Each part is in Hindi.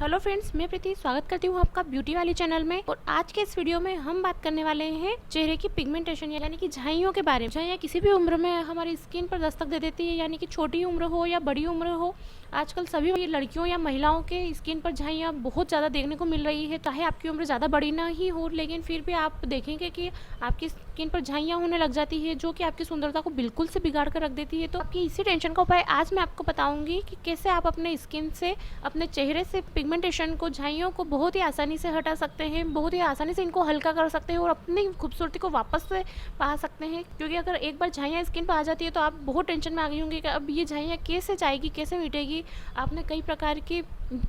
हेलो फ्रेंड्स, मैं प्रीति स्वागत करती हूँ आपका ब्यूटी वाली चैनल में। और आज के इस वीडियो में हम बात करने वाले हैं चेहरे की पिगमेंटेशन यानी कि झाइयों के बारे में। झाइयाँ किसी भी उम्र में हमारी स्किन पर दस्तक दे देती है, यानी कि छोटी उम्र हो या बड़ी उम्र हो। आजकल सभी लड़कियों या महिलाओं के स्किन पर झाइयाँ बहुत ज़्यादा देखने को मिल रही है। चाहे आपकी उम्र ज़्यादा बड़ी ना ही हो, लेकिन फिर भी आप देखेंगे कि आपकी स्किन पर झाइयाँ होने लग जाती है, जो कि आपकी सुंदरता को बिल्कुल से बिगाड़ कर रख देती है। तो आपकी इसी टेंशन का उपाय आज मैं आपको बताऊंगी कि कैसे आप अपने स्किन से, अपने चेहरे से पिगमेंटेशन को, झाइयों को बहुत ही आसानी से हटा सकते हैं, बहुत ही आसानी से इनको हल्का कर सकते हैं और अपनी खूबसूरती को वापस से पा सकते हैं। क्योंकि अगर एक बार झाइयाँ स्किन पर आ जाती है तो आप बहुत टेंशन में आ गई होंगी कि अब ये झाइयाँ कैसे जाएगी, कैसे मिटेगी। आपने कई प्रकार की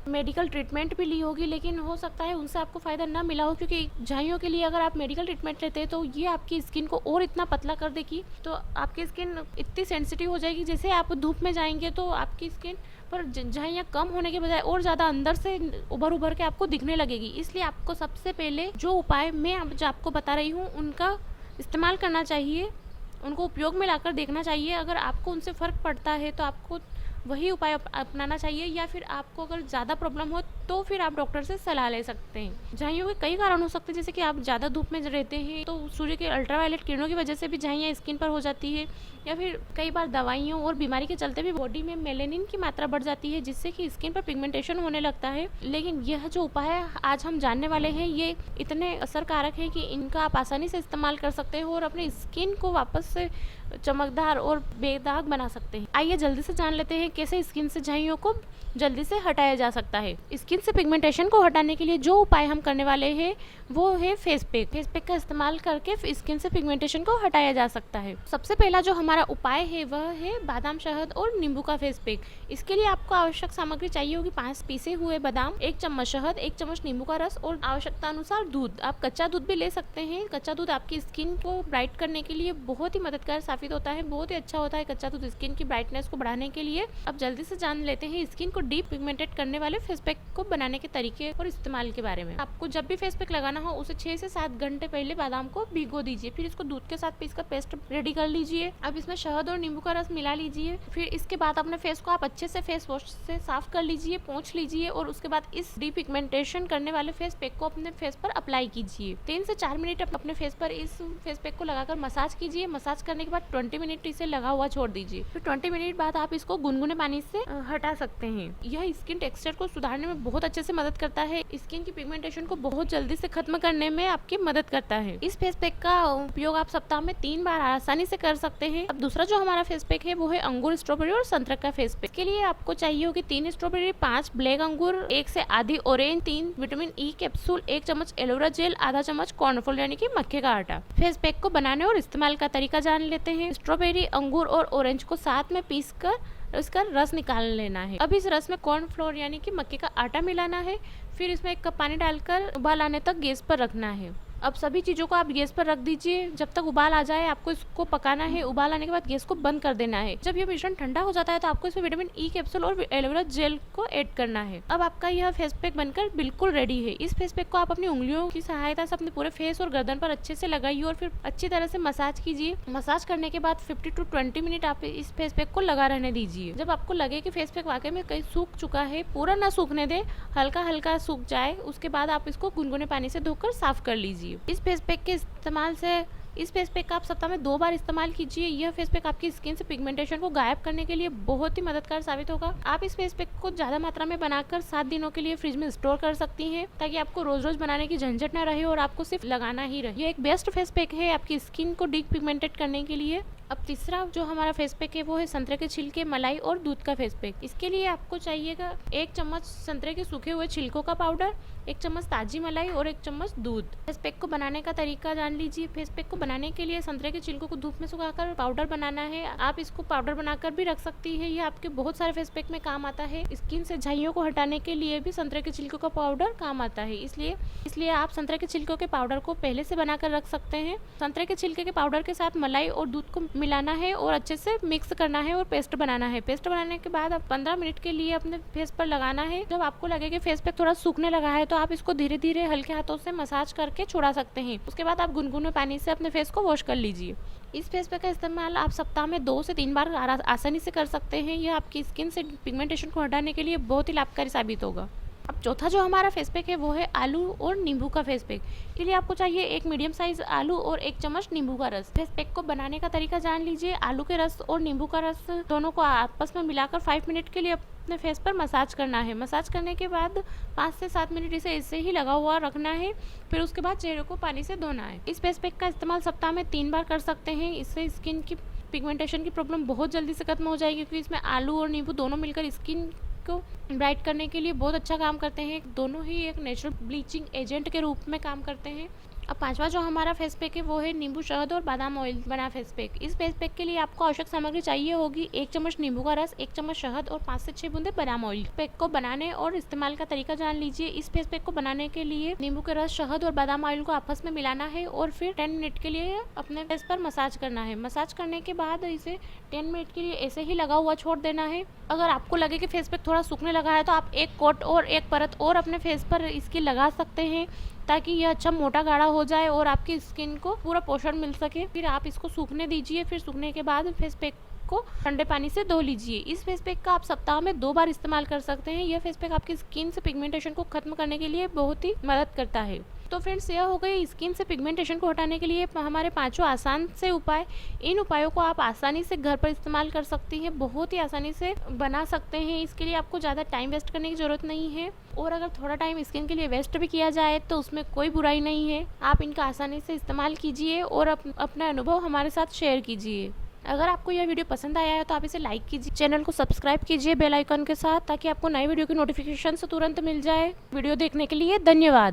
मेडिकल ट्रीटमेंट भी ली होगी, लेकिन हो सकता है उनसे आपको फ़ायदा ना मिला हो। क्योंकि झाइयों के लिए अगर आप मेडिकल ट्रीटमेंट लेते हैं तो ये आपकी स्किन को और इतना पतला कर देगी, तो आपकी स्किन इतनी सेंसिटिव हो जाएगी। जैसे आप धूप में जाएंगे तो आपकी स्किन पर झाइयाँ कम होने के बजाय और ज़्यादा अंदर से उभर के आपको दिखने लगेगी। इसलिए आपको सबसे पहले जो उपाय मैं जो आपको बता रही हूँ उनका इस्तेमाल करना चाहिए, उनको उपयोग में लाकर देखना चाहिए। अगर आपको उनसे फ़र्क पड़ता है तो आपको वही उपाय अपनाना चाहिए, या फिर आपको अगर ज़्यादा प्रॉब्लम हो तो फिर आप डॉक्टर से सलाह ले सकते हैं। झाइयों के कई कारण हो सकते हैं, जैसे कि आप ज़्यादा धूप में रहते हैं तो सूर्य के अल्ट्रावायलेट किरणों की वजह से भी झाइयाँ स्किन पर हो जाती है, या फिर कई बार दवाइयों और बीमारी के चलते भी बॉडी में मेलेनिन की मात्रा बढ़ जाती है, जिससे कि स्किन पर पिगमेंटेशन होने लगता है। लेकिन यह जो उपाय आज हम जानने वाले हैं ये इतने असरकारक है कि इनका आप आसानी से इस्तेमाल कर सकते हो और अपनी स्किन को वापस से चमकदार और बेदाग बना सकते हैं। आइए जल्दी से जान लेते हैं कैसे स्किन से झाइयों को जल्दी से हटाया जा सकता है। स्किन से पिगमेंटेशन को हटाने के लिए जो उपाय हम करने वाले हैं वो है फेस पैक। फेस पैक का इस्तेमाल करके स्किन से पिगमेंटेशन को हटाया जा सकता है। सबसे पहला जो हमारा उपाय है वह है बादाम शहद और नींबू का फेस पैक। इसके लिए आपको आवश्यक सामग्री चाहिए होगी 5 पीसे हुए बादाम, 1 चम्मच शहद, 1 चम्मच नींबू का रस और आवश्यकता अनुसार दूध। आप कच्चा दूध भी ले सकते हैं। कच्चा दूध आपकी स्किन को ब्राइट करने के लिए बहुत ही मददगार साबित होता है, बहुत ही अच्छा होता है कच्चा दूध स्किन की ब्राइटनेस को बढ़ाने के लिए। अब जल्दी से जान लेते हैं स्किन को डीप पिगमेंटेड करने वाले फेस पैक को बनाने के तरीके और इस्तेमाल के बारे में। आपको जब भी फेस पैक लगाना हो उसे 6 से 7 घंटे पहले बादाम को भिगो दीजिए, फिर इसको दूध के साथ पीसकर पेस्ट रेडी कर लीजिए। अब इसमें शहद और नींबू का रस मिला लीजिए। फिर इसके बाद अपने फेस को आप अच्छे से फेस वॉश से साफ कर लीजिए, पोंछ लीजिए और उसके बाद इस डीप पिगमेंटेशन करने वाले फेस पैक को अपने फेस पर अप्लाई कीजिए। 3 से 4 मिनट अपने फेस पर इस फेस पैक को लगाकर मसाज कीजिए। मसाज करने के बाद 20 मिनट इसे लगा हुआ छोड़ दीजिए। फिर 20 मिनट बाद आप इसको गुनगुने पानी से हटा सकते हैं। यह स्किन टेक्सचर को सुधारने में बहुत अच्छे से मदद करता है। स्किन की पिगमेंटेशन को बहुत जल्दी से खत्म करने में आपकी मदद करता है। इस फेस पैक का उपयोग आप सप्ताह में 3 बार आसानी से कर सकते हैं। अब दूसरा जो हमारा फेस पैक है वो है अंगूर, स्ट्रॉबेरी और संतरा का फेस पैक। इसके लिए आपको चाहिए होगी 3 स्ट्रॉबेरी, 5 ब्लैक अंगूर, 1 से आधी ऑरेंज, 3 विटामिन ई कैप्सूल, 1 चम्मच एलोवेरा जेल, आधा चम्मच कॉर्नफ्लोर यानी कि मक्के का आटा। फेस पैक को बनाने और इस्तेमाल का तरीका जान लेते हैं। स्ट्रॉबेरी, अंगूर और ऑरेंज को साथ में पीसकर इसका रस निकाल लेना है। अब इस रस में कॉर्नफ्लोर यानी कि मक्के का आटा मिलाना है। फिर इसमें 1 कप पानी डालकर उबाल आने तक गैस पर रखना है। अब सभी चीज़ों को आप गैस पर रख दीजिए। जब तक उबाल आ जाए आपको इसको पकाना है। उबाल आने के बाद गैस को बंद कर देना है। जब यह मिश्रण ठंडा हो जाता है तो आपको इसमें विटामिन ई कैप्सूल और एलोवेरा जेल को ऐड करना है। अब आपका यह फेस पैक बनकर बिल्कुल रेडी है। इस फेस पैक को आप अपनी उंगलियों की सहायता से अपने पूरे फेस और गर्दन पर अच्छे से लगाइए और फिर अच्छी तरह से मसाज कीजिए। मसाज करने के बाद 15 to 20 मिनट आप इस फेस पैक को लगा रहने दीजिए। जब आपको लगे कि फेस पैक वाकई में कहीं सूख चुका है, पूरा ना सूखने दे, हल्का हल्का सूख जाए, उसके बाद आप इसको गुनगुने पानी से धोकर साफ कर लीजिए। इस फेस पैक इस फेस पैक का आप सप्ताह में 2 बार इस्तेमाल कीजिए। यह फेस पैक आपकी स्किन से पिगमेंटेशन को गायब करने के लिए बहुत ही मददगार साबित होगा। आप इस फेस पैक को ज़्यादा मात्रा में बनाकर 7 दिनों के लिए फ्रिज में स्टोर कर सकती हैं, ताकि आपको रोज रोज बनाने की झंझट ना रहे और आपको सिर्फ लगाना ही रहे। यह एक बेस्ट फेस पैक है आपकी स्किन को डीप पिगमेंटेड करने के लिए। अब तीसरा जो हमारा फेस पैक है वो है संतरे के छिलके, मलाई और दूध का फेस पैक। इसके लिए आपको चाहिएगा 1 चम्मच संतरे के सूखे हुए छिलकों का पाउडर, 1 चम्मच ताजी मलाई और 1 चम्मच दूध। फेस पैक को बनाने का तरीका जान लीजिए। फेस पैक को बनाने के लिए संतरे के छिलकों को धूप में सुखाकर पाउडर बनाना है। आप इसको पाउडर बनाकर भी रख सकती है। ये आपके बहुत सारे फेस पैक में काम आता है। स्किन से झाइयों को हटाने के लिए भी संतरे के छिलकों का पाउडर काम आता है। इसलिए आप संतरे के छिलकों के पाउडर को पहले से बनाकर रख सकते हैं। संतरे के छिलके के पाउडर के साथ मलाई और दूध को मिलाना है और अच्छे से मिक्स करना है और पेस्ट बनाना है। पेस्ट बनाने के बाद आप 15 मिनट के लिए अपने फेस पर लगाना है। जब आपको लगे कि फेस पैक थोड़ा सूखने लगा है तो आप इसको धीरे धीरे हल्के हाथों से मसाज करके छुड़ा सकते हैं। उसके बाद आप गुनगुने पानी से अपने फेस को वॉश कर लीजिए। इस फेस पैक का इस्तेमाल आप सप्ताह में 2 से 3 बार आसानी से कर सकते हैं। यह आपकी स्किन से पिगमेंटेशन को हटाने के लिए बहुत ही लाभकारी साबित होगा। अब चौथा जो हमारा फेस पैक है वो है आलू और नींबू का फेस पैक। इसके लिए आपको चाहिए एक मीडियम साइज आलू और 1 चम्मच नींबू का रस। फेस पैक को बनाने का तरीका जान लीजिए। आलू के रस और नींबू का रस दोनों को आपस में मिलाकर 5 मिनट के लिए अपने फेस पर मसाज करना है। मसाज करने के बाद 5 से 7 मिनट इसे ऐसे ही लगा हुआ रखना है। फिर उसके बाद चेहरे को पानी से धोना है। इस फेस पैक का इस्तेमाल सप्ताह में 3 बार कर सकते हैं। इससे स्किन की पिगमेंटेशन की प्रॉब्लम बहुत जल्दी से खत्म हो जाएगी, क्योंकि इसमें आलू और नींबू दोनों मिलकर स्किन को ब्राइट करने के लिए बहुत अच्छा काम करते हैं। दोनों ही एक नेचुरल ब्लीचिंग एजेंट के रूप में काम करते हैं। अब पांचवा जो हमारा फेस पैक है वो है नींबू शहद और बादाम ऑयल बना फेस पैक। इस फेस पैक के लिए आपको आवश्यक सामग्री चाहिए होगी 1 चम्मच नींबू का रस, 1 चम्मच शहद और 5 से 6 बूंदे बादाम ऑयल। पैक को बनाने और इस्तेमाल का तरीका जान लीजिए। इस फेस पैक को बनाने के लिए नींबू के रस, शहद और बादाम ऑयल को आपस में मिलाना है और फिर 10 मिनट के लिए अपने फेस पर मसाज करना है। मसाज करने के बाद इसे 10 मिनट के लिए ऐसे ही लगा हुआ छोड़ देना है। अगर आपको लगे कि फेस पैक थोड़ा सूखने लगा है तो आप एक कोट और एक परत और अपने फेस पर इसकी लगा सकते हैं, ताकि यह अच्छा मोटा गाढ़ा हो जाए और आपकी स्किन को पूरा पोषण मिल सके। फिर आप इसको सूखने दीजिए। फिर सूखने के बाद फेस पैक को ठंडे पानी से धो लीजिए। इस फेस पैक का आप सप्ताह में 2 बार इस्तेमाल कर सकते हैं। यह फेस पैक आपकी स्किन से पिगमेंटेशन को खत्म करने के लिए बहुत ही मदद करता है। तो फ्रेंड्स, यह हो गई स्किन से पिगमेंटेशन को हटाने के लिए हमारे 5 आसान से उपाय। इन उपायों को आप आसानी से घर पर इस्तेमाल कर सकती हैं, बहुत ही आसानी से बना सकते हैं। इसके लिए आपको ज़्यादा टाइम वेस्ट करने की ज़रूरत नहीं है, और अगर थोड़ा टाइम स्किन के लिए वेस्ट भी किया जाए तो उसमें कोई बुराई नहीं है। आप इनका आसानी से इस्तेमाल कीजिए और अपना अनुभव हमारे साथ शेयर कीजिए। अगर आपको यह वीडियो पसंद आया है तो आप इसे लाइक कीजिए, चैनल को सब्सक्राइब कीजिए बेल आइकन के साथ, ताकि आपको नई वीडियो की नोटिफिकेशन तुरंत मिल जाए। वीडियो देखने के लिए धन्यवाद।